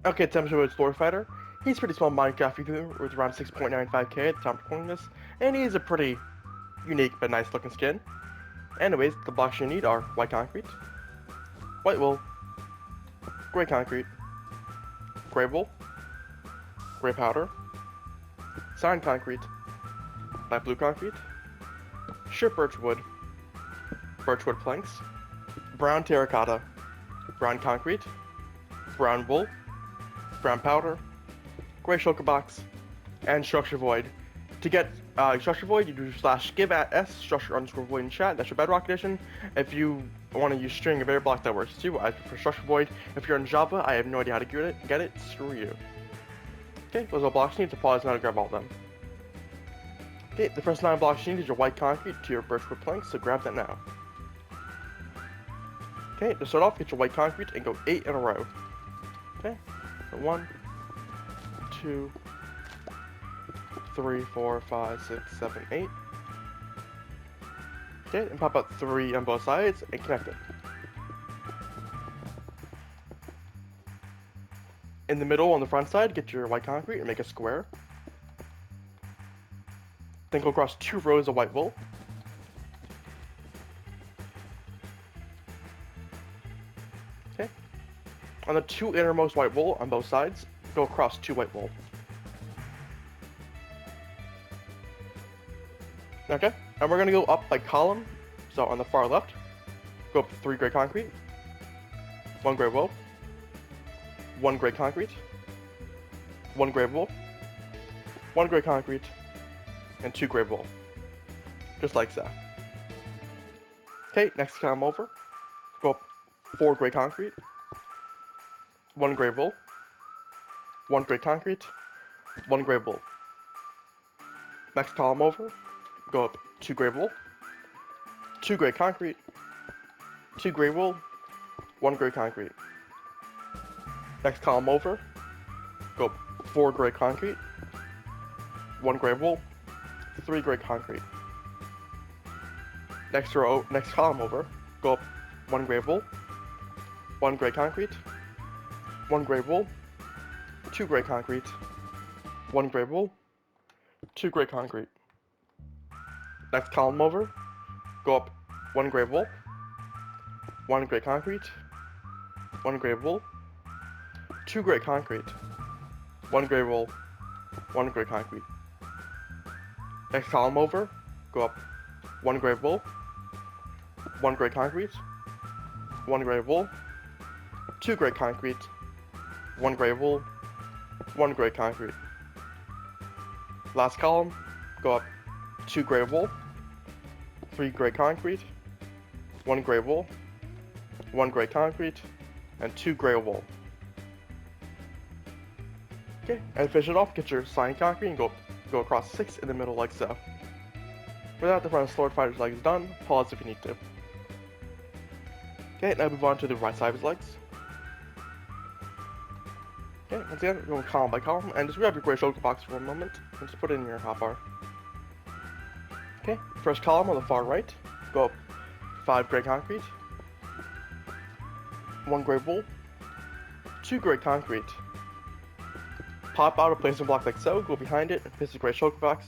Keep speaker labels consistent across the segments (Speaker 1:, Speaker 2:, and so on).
Speaker 1: Okay, temperature with SlordFighter. He's a pretty small Minecraft YouTuber with around 6.95k at the time of recording this, and he's a pretty unique but nice looking skin. Anyways, the blocks you need are white concrete, white wool, gray concrete, gray wool, gray powder, cyan concrete, light blue concrete, sheer birchwood planks, brown terracotta, brown concrete, brown wool, brown powder, gray shulker box, and structure void. To get structure void, you do /give@s structure_void in chat. That's your bedrock edition. If you want to use string of every block, that works too. I prefer structure void. If you're in Java, I have no idea how to get it. Screw you. Okay, those are blocks you need to pause now to grab all of them. Okay, the first 9 blocks you need is your white concrete to your birchwood planks, so grab that now. Okay, to start off, get your white concrete and go 8 in a row. Okay, so 1, 2, 3, 4, 5, 6, 7, 8. Okay, and pop out 3 on both sides and connect it. In the middle on the front side, get your white concrete and make a square. Then go across 2 rows of white wool. Okay. On the 2 innermost white wool on both sides, go across 2 white wool. Okay, and we're gonna go up by column. So on the far left, go up 3 gray concrete, 1 gray wool, 1 gray concrete, 1 gray wool, 1 gray concrete, and 2 gray wool. Just like so. Okay, next column over, go up 4 gray concrete, 1 gray wool, 1 gray concrete, 1 gray wool. Next column over, go up 2 gray wool, 2 gray concrete, 2 gray wool, 1 gray concrete. Next column over, go up 4 gray concrete, 1 gray wool, 3 gray concrete. Next column over, go up 1 gray wool, 1 gray concrete, 1 gray wool, 2 gray concrete, 1 gray wool, 2 gray concrete. Next column over, go up 1 gray wool, 1 gray concrete, 1 gray wool, 2 gray concrete, 1 gray wool, 1 gray concrete. Next column over, go up 1 gray wool, 1 gray concrete, 1 gray wool, 2 gray concrete, 1 gray wool, 1 gray concrete. Last column, go up 2 gray wool, 3 gray concrete, 1 gray wool, 1 gray concrete, and 2 gray wool. Okay, and finish it off, get your cyan concrete and go across 6 in the middle like so. With that, the front of SlordFighter's leg is done. Pause if you need to. Okay, now move on to the right side of his legs. Okay, once again, we're going column by column, and just grab your gray shulker box for a moment, and just put it in your hotbar. Okay, first column on the far right, go up 5 gray concrete, 1 gray wool, 2 gray concrete. Pop out a placement block like so, go behind it, and place the gray shulker box,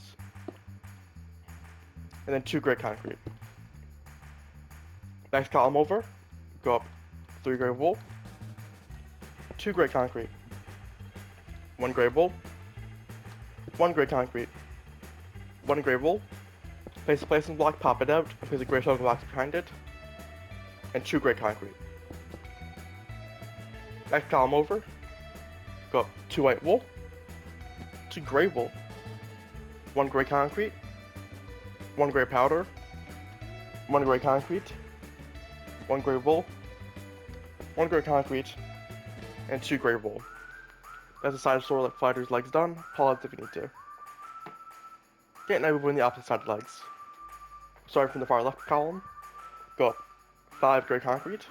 Speaker 1: and then 2 gray concrete. Next column over, go up 3 gray wool, 2 gray concrete, 1 gray wool, 1 gray concrete, 1 gray wool, place a placement block, pop it out, and place a gray shulker box behind it, and 2 gray concrete. Next column over, go up 2 white wool, 2 gray wool, 1 gray concrete, 1 gray powder, 1 gray concrete, 1 gray wool, 1 gray concrete, and 2 gray wool. That's the side of SlordFighter's legs done. Pause if you need to. Okay, now move on the opposite side of the legs. Starting from the far left column, go up 5 gray concrete,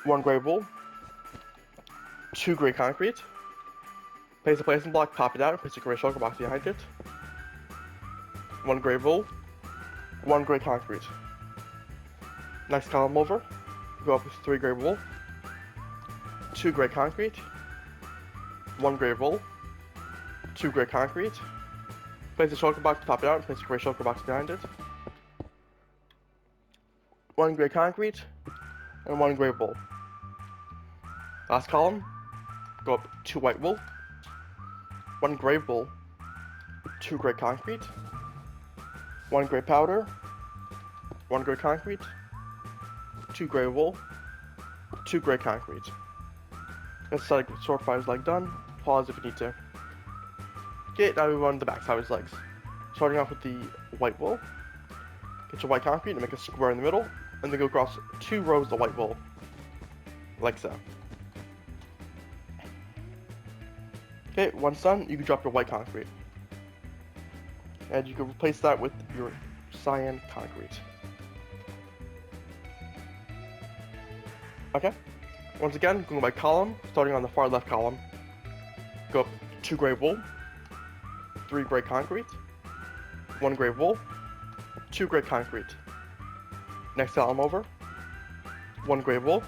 Speaker 1: 1 gray wool, 2 gray concrete, place a placement block, pop it out, and place a gray shulker box behind it, 1 gray wool, 1 gray concrete. Next column over, go up with 3 gray wool, 2 gray concrete, 1 gray wool, 2 gray concrete. Place the shulker box, pop it out, and place a gray shulker box behind it. 1 gray concrete, and 1 gray wool. Last column, go up 2 white wool, 1 gray wool, 2 gray concrete, 1 gray powder, 1 gray concrete, 2 gray wool, 2 gray concrete. That's like SlordFighter's leg done. Pause if you need to. Okay, now we move on to the backside of his legs. Starting off with the white wool. Get your white concrete and make a square in the middle, and then go across 2 rows of white wool. Like so. Okay, once done, you can drop your white concrete. And you can replace that with your cyan concrete. Okay, once again, going by column, starting on the far left column. Go up 2 gray wool, 3 gray concrete, 1 gray wool, 2 gray concrete. Next column over, 1 gray wool,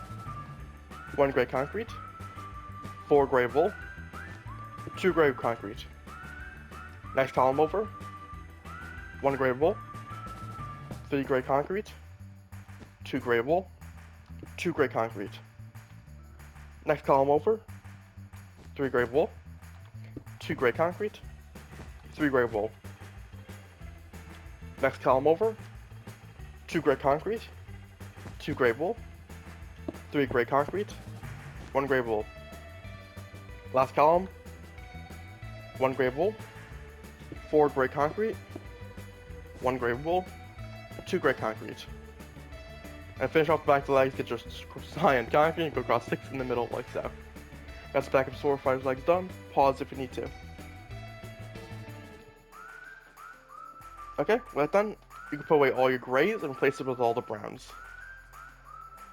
Speaker 1: 1 gray concrete, 4 gray wool, 2 gray concrete. Next column over, 1 gray wool, 3 gray concrete, 2 gray wool, 2 gray concrete. Next column over, 3 gray wool, 2 gray concrete, 3 gray wool. Next column over, 2 gray concrete, 2 gray wool, 3 gray concrete, 1 gray wool. Last column, 1 gray wool, 4 gray concrete, 1 gray wool, 2 gray concrete. And finish off the back of the legs, get your cyan concrete and go across 6 in the middle like so. That's the back of SlordFighter's legs done. Pause if you need to. Okay, with that done, you can put away all your grays and replace it with all the browns.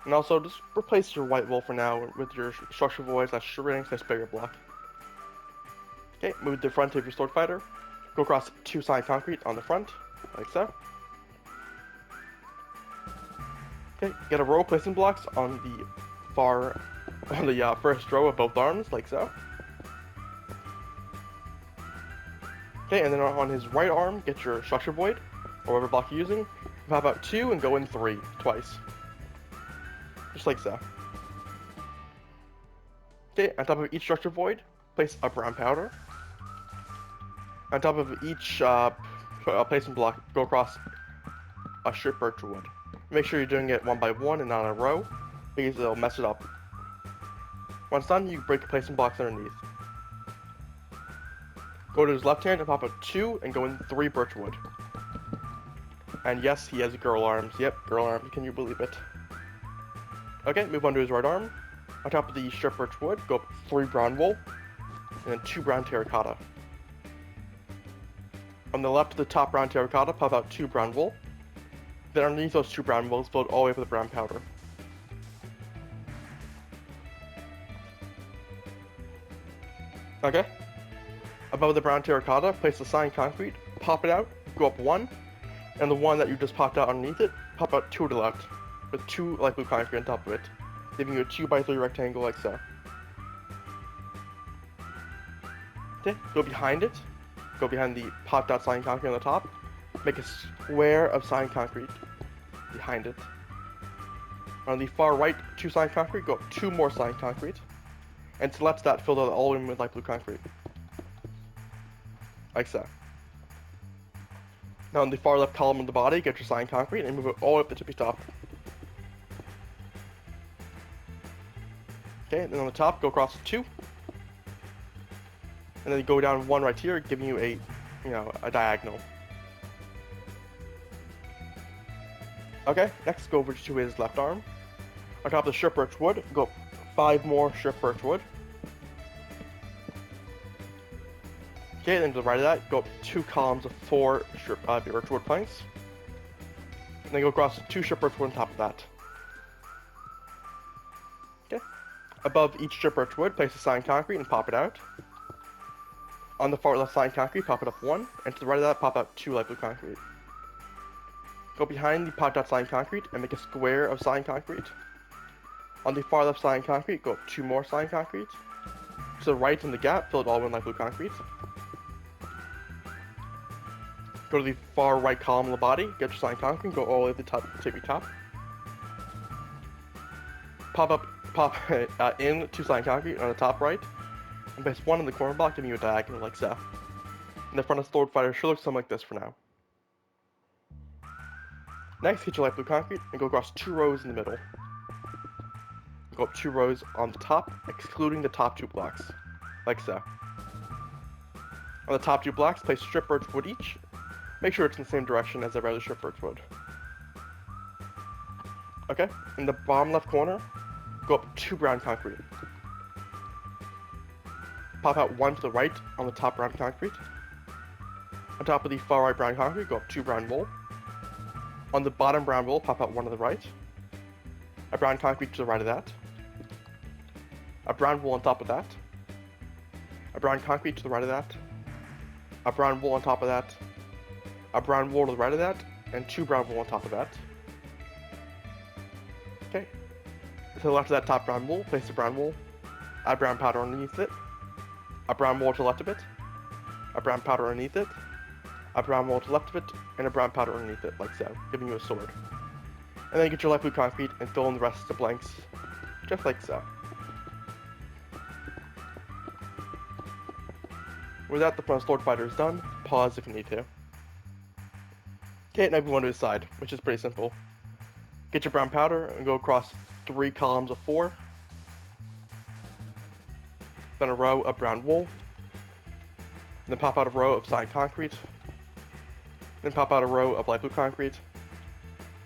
Speaker 1: And also, just replace your white wool for now with your structure void / shrink / barrier block. Okay, move to the front of your SlordFighter. Go across 2 cyan concrete on the front, like so. Okay, get a row of placement blocks on the first row of both arms, like so. Okay, and then on his right arm, get your structure void, or whatever block you're using. Pop out 2 and go in 3, twice. Just like so. Okay, on top of each structure void, place a brown powder. On top of each placement block, go across a strip birch wood. Make sure you're doing it 1 by 1 and not in a row, because it'll mess it up. Once done, you break the placement blocks underneath. Go to his left hand and pop out 2 and go in 3 birch wood. And yes, he has girl arms. Yep, girl arms. Can you believe it? Okay, move on to his right arm. On top of the strip birch wood, go up 3 brown wool, and then 2 brown terracotta. On the left of the top brown terracotta, pop out 2 brown wool. Then underneath those 2 brown wools, build all the way up with the brown powder. Okay. Above the brown terracotta, place the cyan concrete, pop it out, go up 1, and the one that you just popped out underneath it, pop out 2 to the left, with 2 light blue concrete on top of it, giving you a 2 by 3 rectangle like so. Okay, go behind it, go behind the popped out cyan concrete on the top, make a square of cyan concrete behind it. On the far right, 2 cyan concrete, go up 2 more cyan concrete, and to the left of that, fill it all in with light blue concrete. Like so. Now on the far left column of the body, get your cyan concrete and move it all up the tippy top. Okay, then on the top, go across 2. And then go down 1 right here, giving you a diagonal. Okay, next go over to his left arm. On top of the strip birch wood, go up 5 more strip birch wood. Okay, then to the right of that, go up 2 columns of 4 strip birch wood planks. And then go across 2 strip birch wood on top of that. Okay. Above each strip birch wood, place a cyan concrete and pop it out. On the far left cyan concrete, pop it up 1, and to the right of that, pop out 2 light blue concrete. Go behind the popped out cyan concrete and make a square of cyan concrete. On the far left side in concrete, go up 2 more side in concrete. To the right in the gap, fill it all in light blue concrete. Go to the far right column of the body, get your side in concrete, go all the way to the top, tippy top. Pop in 2 side in concrete on the top right, and place 1 in the corner block, giving you a diagonal like so. And the front of SlordFighter should look something like this for now. Next, get your light blue concrete and go across 2 rows in the middle. Go up 2 rows on the top, excluding the top 2 blocks, like so. On the top 2 blocks, place strip birch wood each. Make sure it's in the same direction as the regular strip birch wood. Okay, in the bottom left corner, go up 2 brown concrete. Pop out 1 to the right on the top brown concrete. On top of the far right brown concrete, go up 2 brown wool. On the bottom brown wool, pop out 1 to the right. A brown concrete to the right of that. A brown wool on top of that. A brown concrete to the right of that. A brown wool on top of that. A brown wool to the right of that. And 2 brown wool on top of that. Okay. To the left of that top brown wool, place the brown wool. Add brown powder underneath it. A brown wool to the left of it. A brown powder underneath it. A brown wool to the left of it, and a brown powder underneath it, like so, giving you a sword. And then you get your light blue concrete and fill in the rest of the blanks, just like so. With that, the front SlordFighter is done. Pause if you need to. Okay, now we want to decide, which is pretty simple. Get your brown powder and go across 3 columns of 4. Then a row of brown wool. Then pop out a row of side concrete. Then pop out a row of light blue concrete.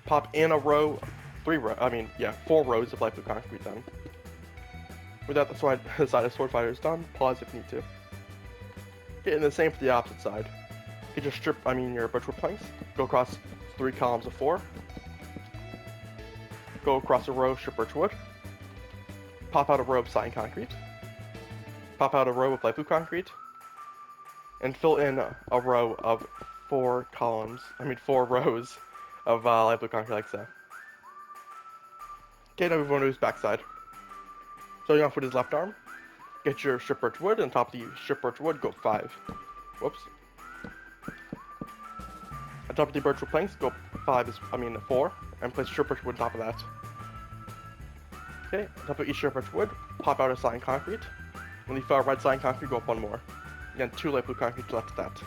Speaker 1: Pop in a row, 4 rows of light blue concrete then. With that, the side of SlordFighter is done. Pause if you need to. Okay, and the same for the opposite side. Get your birchwood planks. Go across 3 columns of 4. Go across a row of strip birchwood. Pop out a row of side concrete. Pop out a row of light blue concrete. And fill in a row of 4 rows of light blue concrete like so. Okay, now we move on to his backside. Starting off with his left arm, get your strip birch wood, and on top of the strip birch wood, go 5. Whoops. On top of the birch wood planks, go 4, and place strip birch wood on top of that. Okay, on top of each strip birch wood, pop out a side concrete. On the far right side concrete, go up 1 more. Again, 2 light blue concrete left of that.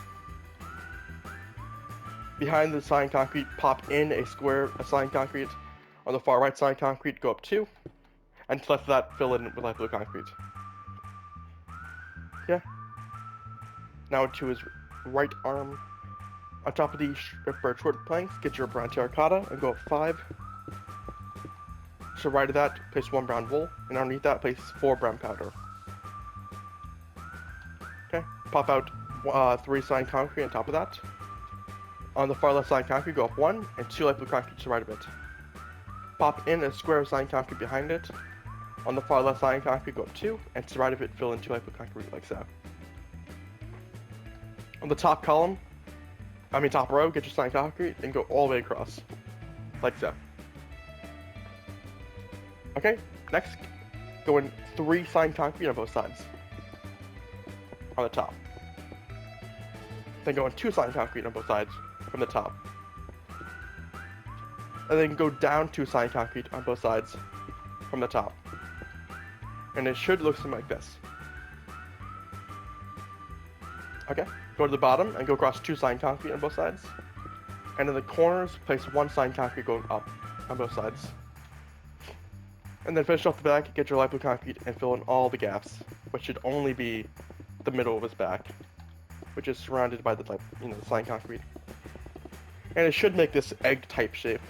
Speaker 1: Behind the side concrete, pop in a side concrete. On the far right side concrete, go up 2. And to the left of that, fill in with light blue concrete. Yeah. Now to his right arm. On top of the birch wood planks, get your brown terracotta and go up 5. To the right of that, place 1 brown wool. And underneath that, place 4 brown powder. Okay. Pop out 3 side concrete on top of that. On the far left side concrete, go up 1, and 2 light blue concrete to the right of it. Pop in a square of side concrete behind it. On the far left side concrete, go up 2, and to the right of it, fill in 2 light blue concrete like so. On the top row, get your side concrete, and go all the way across, like so. Okay, next, go in 3 side concrete on both sides, on the top. Then go in 2 side concrete on both sides, from the top. And then go down 2 side concrete on both sides from the top. And it should look something like this. Okay, go to the bottom and go across 2 side concrete on both sides. And in the corners, place 1 side concrete going up on both sides. And then finish off the back, get your light blue concrete and fill in all the gaps, which should only be the middle of his back, which is surrounded by the side concrete. And it should make this egg-type shape.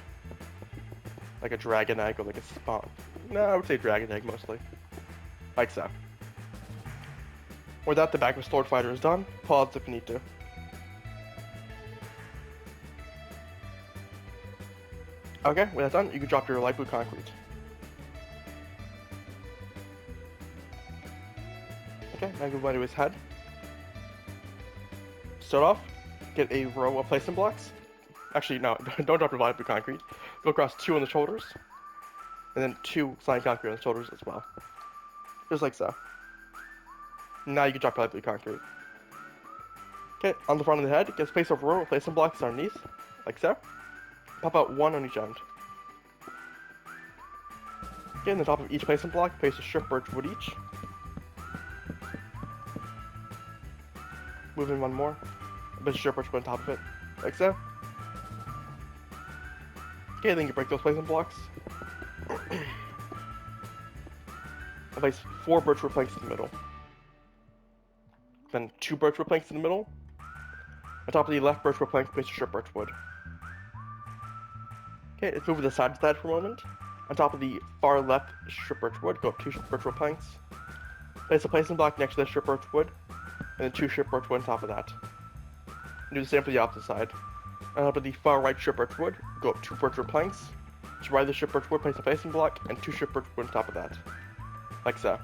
Speaker 1: Like a dragon egg or like a spawn. No, I would say dragon egg mostly. Like so. With that, the back of SlordFighter is done. Pause if you need to. Okay, with that done, you can drop your light blue concrete. Okay, now go to his head. Start off, get a row of placement blocks. Actually, no, don't drop your light blue concrete. Go across 2 on the shoulders. and then 2 slime concrete on the shoulders as well. Just like so. Now you can drop your light blue concrete. Okay, on the front of the head, get space over row, replace some blocks underneath, like so. Pop out 1 on each end. Okay, on the top of each placement block, place a strip birch wood each. Move in 1 more. A bit of strip birch wood on top of it, like so. Okay, then you break those placement blocks. I place 4 birch wood planks in the middle. Then 2 birch wood planks in the middle. On top of the left birch wood plank, place a strip birch wood. Okay, let's move to the side for a moment. On top of the far left strip birch wood, go up 2 birch wood planks. Place a placement block next to the strip birch wood, and then 2 strip birch wood on top of that. And do the same for the opposite side. On top of the far right strip birch wood, go up 2 birch wood planks. To the right of the strip birch wood, place a placement block, and 2 strip birch wood on top of that. Like so.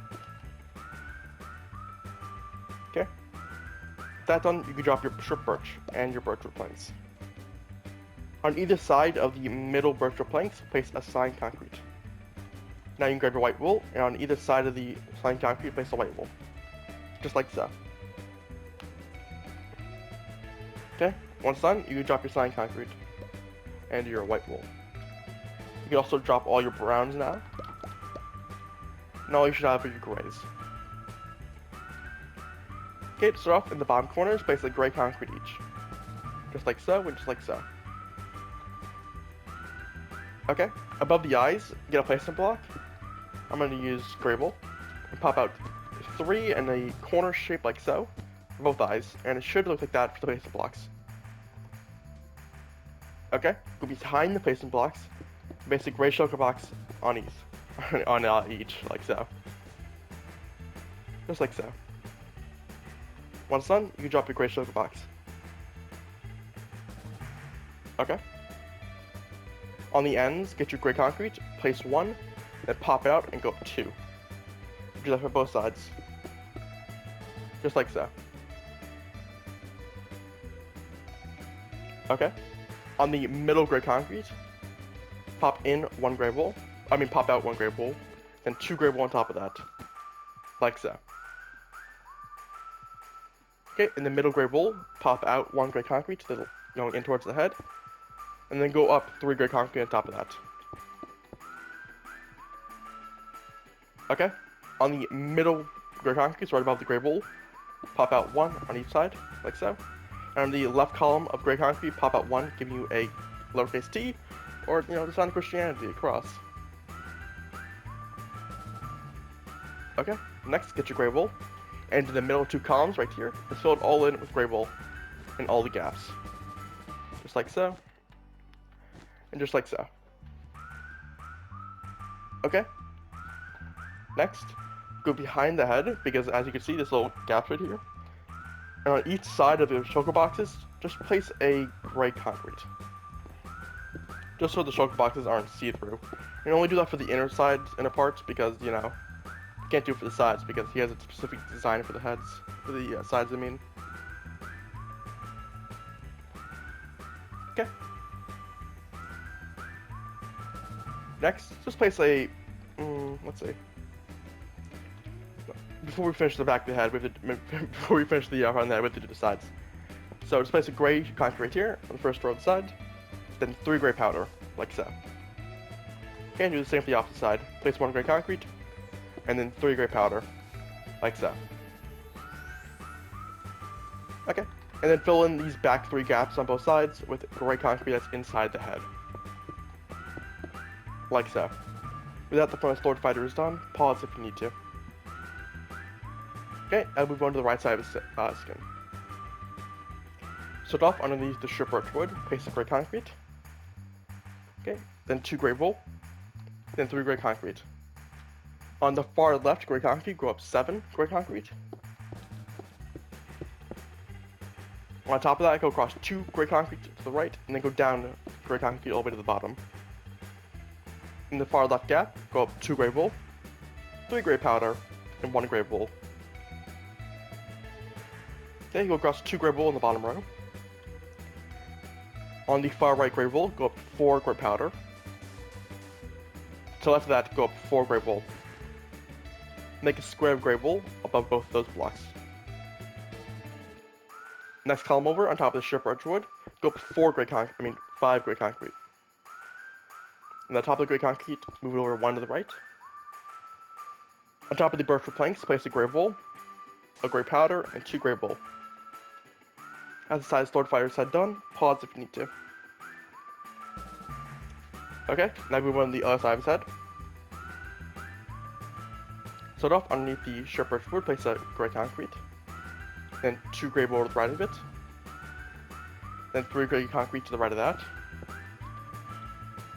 Speaker 1: Okay. With that done, you can drop your strip birch and your birch wood planks. On either side of the middle birch wood planks, place a slime concrete. Now you can grab your white wool, and on either side of the slime concrete, place a white wool. Just like so. Okay, once done, you can drop your slime concrete and your white wool. You can also drop all your browns now. And all you should have are your grays. Okay, to start off, in the bottom corners, place a gray concrete each. Just like so, and just like so. Okay, above the eyes, get a placement block. I'm going to use Grable and pop out 3 in a corner shape like so for both eyes, and it should look like that for the placement blocks. Okay, go behind the placement blocks, place a gray shulker box on each, like so. Just like so. Once done, you can drop your gray shulker box. Okay. On the ends, get your gray concrete, place 1, then pop out and go up 2. Do that for both sides. Just like so. Okay. On the middle gray concrete, pop in 1 gray wool. Pop out 1 gray wool, then 2 gray wool on top of that. Like so. Okay, in the middle gray wool, pop out 1 gray concrete going in towards the head. And then go up 3 gray concrete on top of that. Okay, on the middle gray concrete, so right above the gray wool, pop out 1 on each side, like so. And on the left column of gray concrete, pop out 1, giving you a lowercase t, or, the sign of Christianity across. Okay, next, get your gray wool, and in the middle 2 columns right here, just fill it all in with gray wool, in all the gaps. Just like so. And just like so. Okay. Next, go behind the head, because as you can see, this little gap right here. And on each side of the shulker boxes, just place a gray concrete. Just so the shulker boxes aren't see-through. You only do that for the inner parts, because, you can't do it for the sides, because he has a specific design for the heads, for the sides, I mean. Okay. Next, just place a, let's see. Before we finish the back of the head, before we finish the front of the head, we have to do the sides. So just place a gray concrete right here on the first row of the side, then 3 gray powder, like so. Okay, and do the same for the opposite side. Place 1 gray concrete, and then 3 gray powder, like so. Okay, and then fill in these back 3 gaps on both sides with gray concrete that's inside the head. Like so. With that, the front of SlordFighter is done. Pause if you need to. Okay, I'll move on to the right side of the skin. Start off underneath the strip birch wood, place a gray concrete. Okay, then 2 gray wool, then 3 gray concrete. On the far left gray concrete, go up 7 gray concrete. On top of that, go across 2 gray concrete to the right, and then go down gray concrete all the way to the bottom. In the far left gap, go up 2 gray wool, 3 gray powder, and 1 gray wool. Okay, go across 2 gray wool in the bottom row. On the far right gray wool, go up 4 gray powder. To the left of that, go up 4 gray wool. Make a square of gray wool above both of those blocks. Next column over, on top of the strip birch wood, go up 5 gray concrete. On the top of the gray concrete, move it over 1 to the right. On top of the birch wood planks, place a gray wool, a gray powder, and 2 gray wool. As the side of SlordFighter said done, pause if you need to. Okay, now move on to the other side of his head. Start off underneath the strip birch wood, place a gray concrete, then 2 gray wool to the right of it, then 3 gray concrete to the right of that.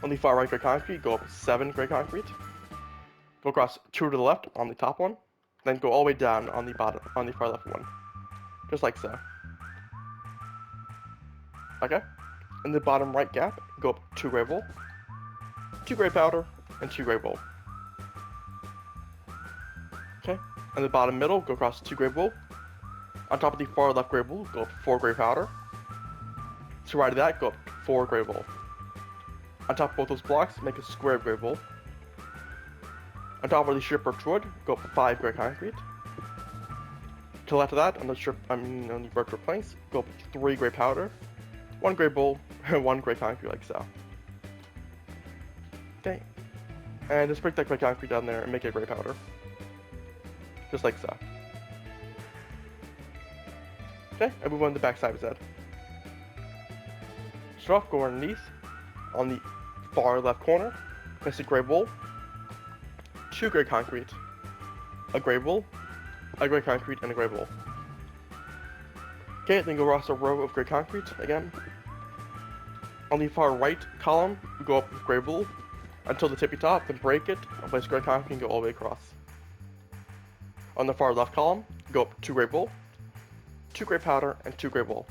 Speaker 1: On the far right gray concrete, go up 7 gray concrete, go across 2 to the left on the top one, then go all the way down on the bottom, on the far left one, just like so. Okay, in the bottom right gap, go up 2 gray wool, 2 gray powder, and 2 gray wool. Okay, in the bottom middle, go across 2 gray wool. On top of the far left gray wool, go up 4 gray powder. To the right of that, go up 4 gray wool. On top of both those blocks, make a square of gray wool. On top of the strip birch wood, go up 5 gray concrete. To the left of that, on the birch wood planks, go up 3 gray powder, 1 gray wool, and 1 gray concrete like so. Okay, and just break that gray concrete down there and make it gray powder. Just like so. Okay, and move on to the back side of his head. Start off, go underneath, on the far left corner, place a gray wool, 2 gray concrete, a gray wool, a gray concrete, and a gray wool. Okay, then go across a row of gray concrete again. On the far right column, go up with gray wool until the tippy top, then break it, and place gray concrete and go all the way across. On the far left column, go up 2 gray wool, 2 gray powder, and 2 gray wool.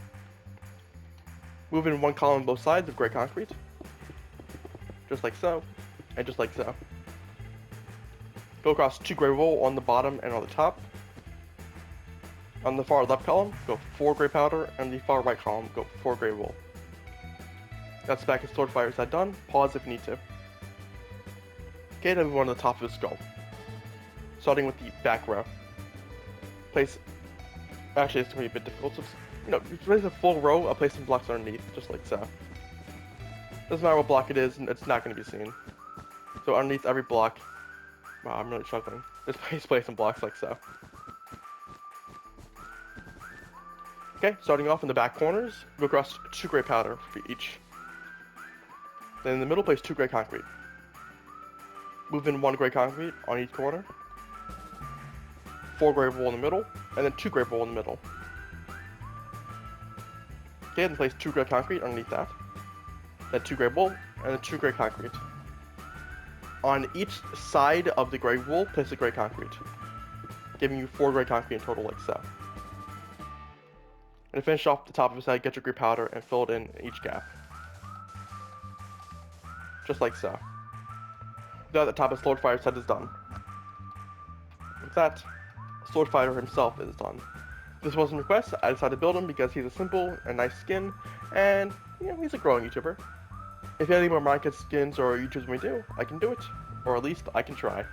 Speaker 1: Move in 1 column on both sides of gray concrete, just like so, and just like so. Go across 2 gray wool on the bottom and on the top. On the far left column, go 4 gray powder, and the far right column, go 4 gray wool. That's the back of SlordFighter's head done. Pause if you need to. Okay, then move on to the top of his skull. Starting with the back row. Actually, it's going to be a bit difficult, so place a full row of placing blocks underneath, just like so. Doesn't matter what block it is, it's not going to be seen. So underneath every block, wow, I'm really struggling. Just place some blocks like so. Okay, starting off in the back corners, go across 2 gray powder for each. Then in the middle, place 2 gray concrete. Move in 1 gray concrete on each corner, 4 gray wool in the middle, and then 2 gray wool in the middle. Okay, then place 2 gray concrete underneath that, then 2 gray wool, and then 2 gray concrete. On each side of the gray wool, place a gray concrete, giving you 4 gray concrete in total like so. And to finish off the top of his head, get your gray powder and fill it in each gap. Just like so. Now the top of SlordFighter's head is done. With that, SlordFighter himself is done. This wasn't a request, I decided to build him because he's a simple and nice skin, and he's a growing YouTuber. If you have any more Minecraft skins or YouTubers we do, I can do it, or at least I can try.